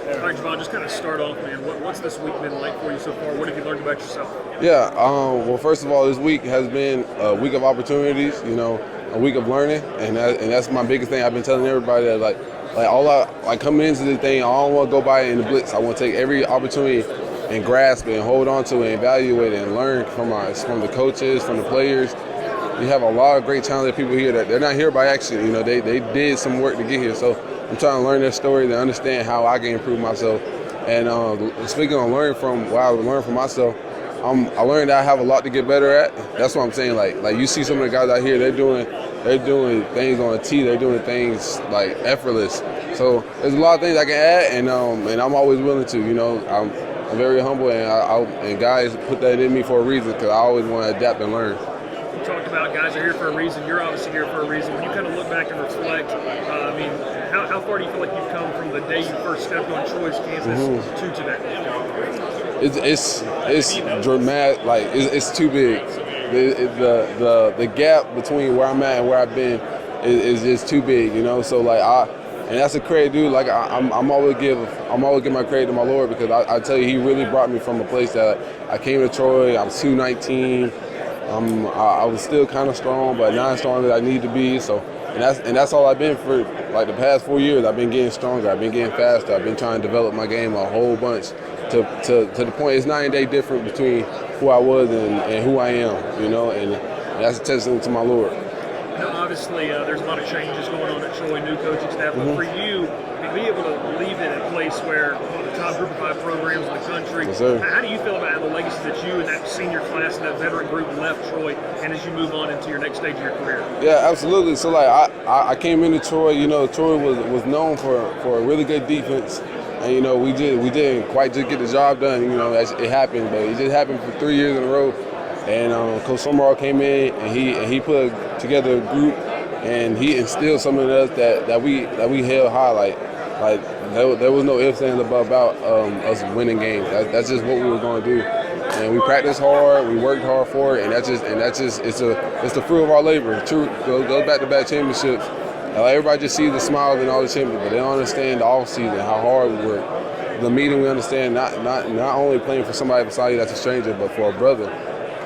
All right, Javon, just kind of start off, man. What's this week been like for you so far? What have you learned about yourself? Yeah, well, first of all, this week has been a week of opportunities, a week of learning, and that's my biggest thing. I've been telling everybody that, coming into this thing, I don't want to go by it in the blitz. I want to take every opportunity and grasp it and hold on to it and evaluate it and learn from the coaches, from the players. We have a lot of great talented people here that they're not here by accident. They did some work to get here. So I'm trying to learn their story to understand how I can improve myself. And speaking on learning from what I learned from myself, I learned that I have a lot to get better at. That's what I'm saying. Like you see some of the guys out here, they're doing things on a tee. They're doing things like effortless. So there's a lot of things I can add, and I'm always willing to. I'm very humble, and guys put that in me for a reason because I always want to adapt and learn. You talked about guys are here for a reason. You're obviously here for a reason. When you kind of look back and reflect, how far do you feel like you've come from the day you first stepped on Troy's campus to today? It's dramatic. Like it's too big. The gap between where I'm at and where I've been is just too big. So and that's a credit, dude. Like I'm always give my credit to my Lord because I tell you, He really brought me from a place that I came to Troy. I was 219. I was still kind of strong, but not as strong as I need to be. So, and that's all I've been for like the past 4 years. I've been getting stronger. I've been getting faster. I've been trying to develop my game a whole bunch to the point it's night and day different between who I was and who I am. And that's a testament to my Lord. Now, obviously, there's a lot of changes going on at Troy, new coaching staff. But for you, to be able to leave it in a place where one of the top group of 5 programs in the country, yes, sir. How do you feel about the legacy that you and that senior class and that veteran group left Troy, and as you move on into your next stage of your career? Yeah, absolutely. So I came into Troy. Troy was known for a really good defense, and we didn't quite just get the job done. It happened, but it just happened for 3 years in a row. And Coach Summerall came in and he put together a group, and he instilled something in us that we held high. Like there was no ifs and about us winning games. That's just what we were going to do. And we practiced hard, we worked hard for it, and that's just it's the fruit of our labor. True, goes back-to-back championships. Everybody just sees the smiles and all the championships, but they don't understand the off season, how hard we work. The meeting, we understand not only playing for somebody beside you that's a stranger, but for a brother.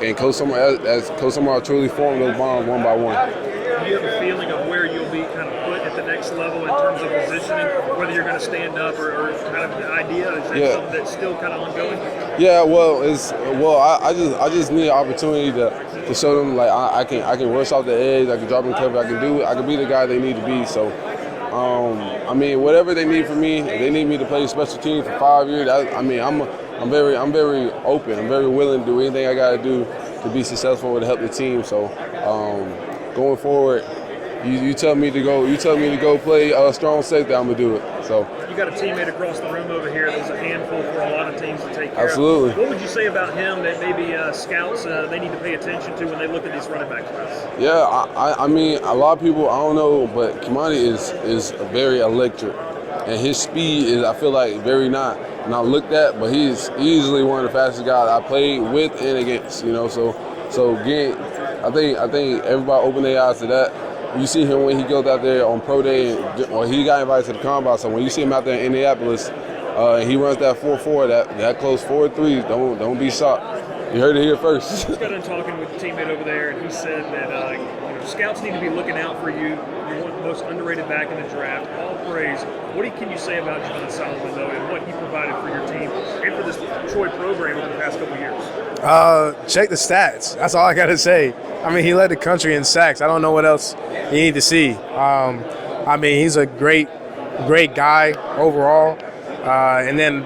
And Coach Summerall truly formed those bonds one by one. Do you have a feeling of where you'll be kind of put at the next level in terms of positioning, whether you're going to stand up or kind of the idea? Is that something that's still kind of ongoing? Yeah, I just need an opportunity to show them I can rush off the edge, I can drop in cover, I can be the guy they need to be. So, whatever they need from me, if they need me to play special teams for 5 years, I'm very open. I'm very willing to do anything I got to do to be successful and to help the team. So going forward, you tell me to go play strong safety, I'm gonna do it. So you got a teammate across the room over here that's a handful for a lot of teams to take care absolutely. of. What would you say about him that maybe scouts they need to pay attention to when they look at these running back class? Yeah, a lot of people, I don't know, but Kimani is very electric, and his speed is, I feel like, very not looked at, but he's easily one of the fastest guys I played with and against. So again, I think everybody open their eyes to that. You see him when he goes out there on pro day, or he got invited to the combine. So when you see him out there in Indianapolis, and he runs that 4.4, that close 4.3, don't be shocked. You heard it here first. I just got done talking with a teammate over there, and he said that scouts need to be looking out for you. You're one of the most underrated back in the draft. All praise. What can you say about Javon Solomon, though, and what he provided for your team and for this Troy program over the past couple of years? Check the stats. That's all I got to say. He led the country in sacks. I don't know what else you need to see. He's a great guy overall. And then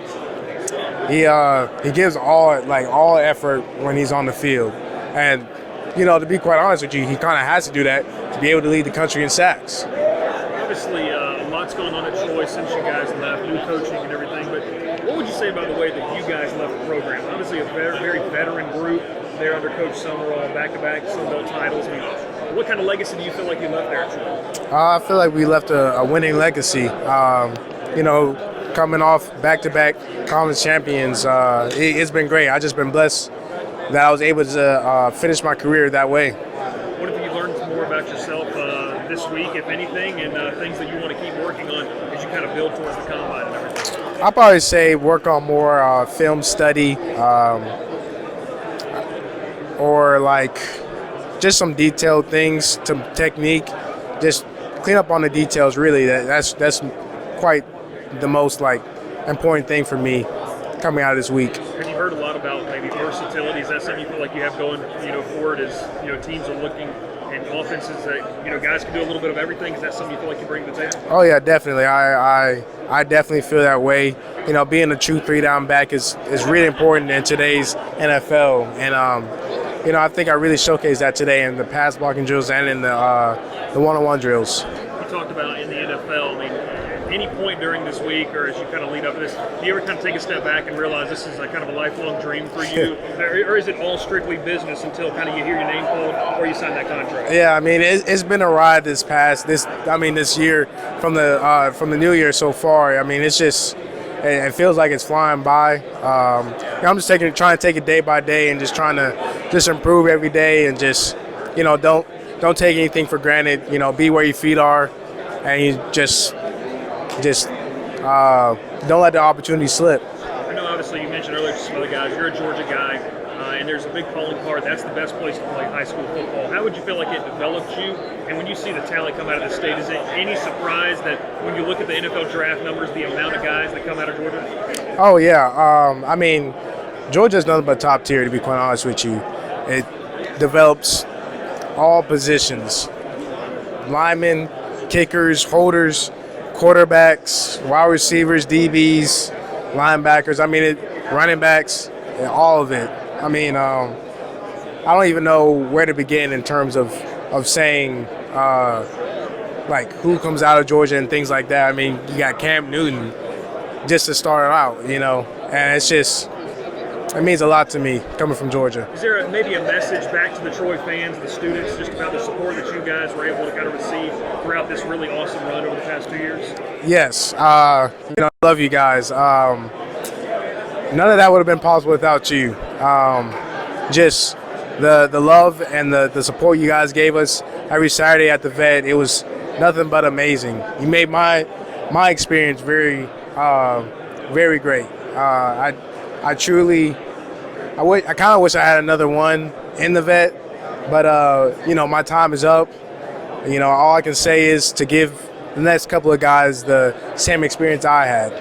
he gives all effort when he's on the field. And, to be quite honest with you, he kind of has to do that to be able to lead the country in sacks. Obviously, a lot's going on at Troy since you guys left, new coaching and everything. But what would you say about the way that you guys left the program? Obviously, a very, very veteran group there under Coach Summerall, back-to-back Sun Belt titles. What kind of legacy do you feel like you left there at Troy? I feel like we left a winning legacy. Coming off back-to-back conference champions, it's been great. I've just been blessed that I was able to finish my career that way. What have you learned more about yourself this week, if anything, and things that you want to keep working on as you kind of build towards the combine and everything? I'll probably say work on more film study, or like just some detailed things, some technique. Just clean up on the details. Really, that's quite the most like important thing for me coming out of this week. Have you heard a lot about maybe versatility? Is that something you feel like you have going, forward as, teams are looking and offenses that, guys can do a little bit of everything? Is that something you feel like you bring to the table? Oh yeah, definitely. I definitely feel that way. Being a true 3-down back is really important in today's NFL, and I think I really showcased that today in the pass blocking drills and in the one-on-one drills. You talked about in the NFL. I mean, at any point during this week, or as you kind of lead up to this, do you ever kind of take a step back and realize this is a kind of a lifelong dream for you, or is it all strictly business until kind of you hear your name called or you sign that contract? Yeah, I mean it's been a ride this year from the new year so far. I mean it feels like it's flying by. I'm just trying to take it day by day and just trying to just improve every day and just don't take anything for granted. Be where your feet are, and you just don't let the opportunity slip. I know obviously you mentioned earlier to some other guys, you're a Georgia guy, and there's a big calling card. That's the best place to play high school football. How would you feel like it developed you? And when you see the talent come out of the state, is it any surprise that when you look at the NFL draft numbers, the amount of guys that come out of Georgia? Oh yeah, I mean Georgia's nothing but top tier, to be quite honest with you. It develops all positions: linemen, kickers, holders, quarterbacks, wide receivers, DBs, linebackers. I mean, running backs, all of it. I mean, I don't even know where to begin in terms of saying like who comes out of Georgia and things like that. I mean, you got Cam Newton just to start out, and it means a lot to me coming from Georgia. Is there maybe a message back to the Troy fans, the students, just about the support that you guys were able to kind of receive throughout this really awesome run over the past 2 years? Yes, I love you guys. None of that would have been possible without you. Just the love and the support you guys gave us every Saturday at the vet, it was nothing but amazing. You made my experience very, very great. I truly, I kind of wish I had another one in the vet, but my time is up. All I can say is to give the next couple of guys the same experience I had.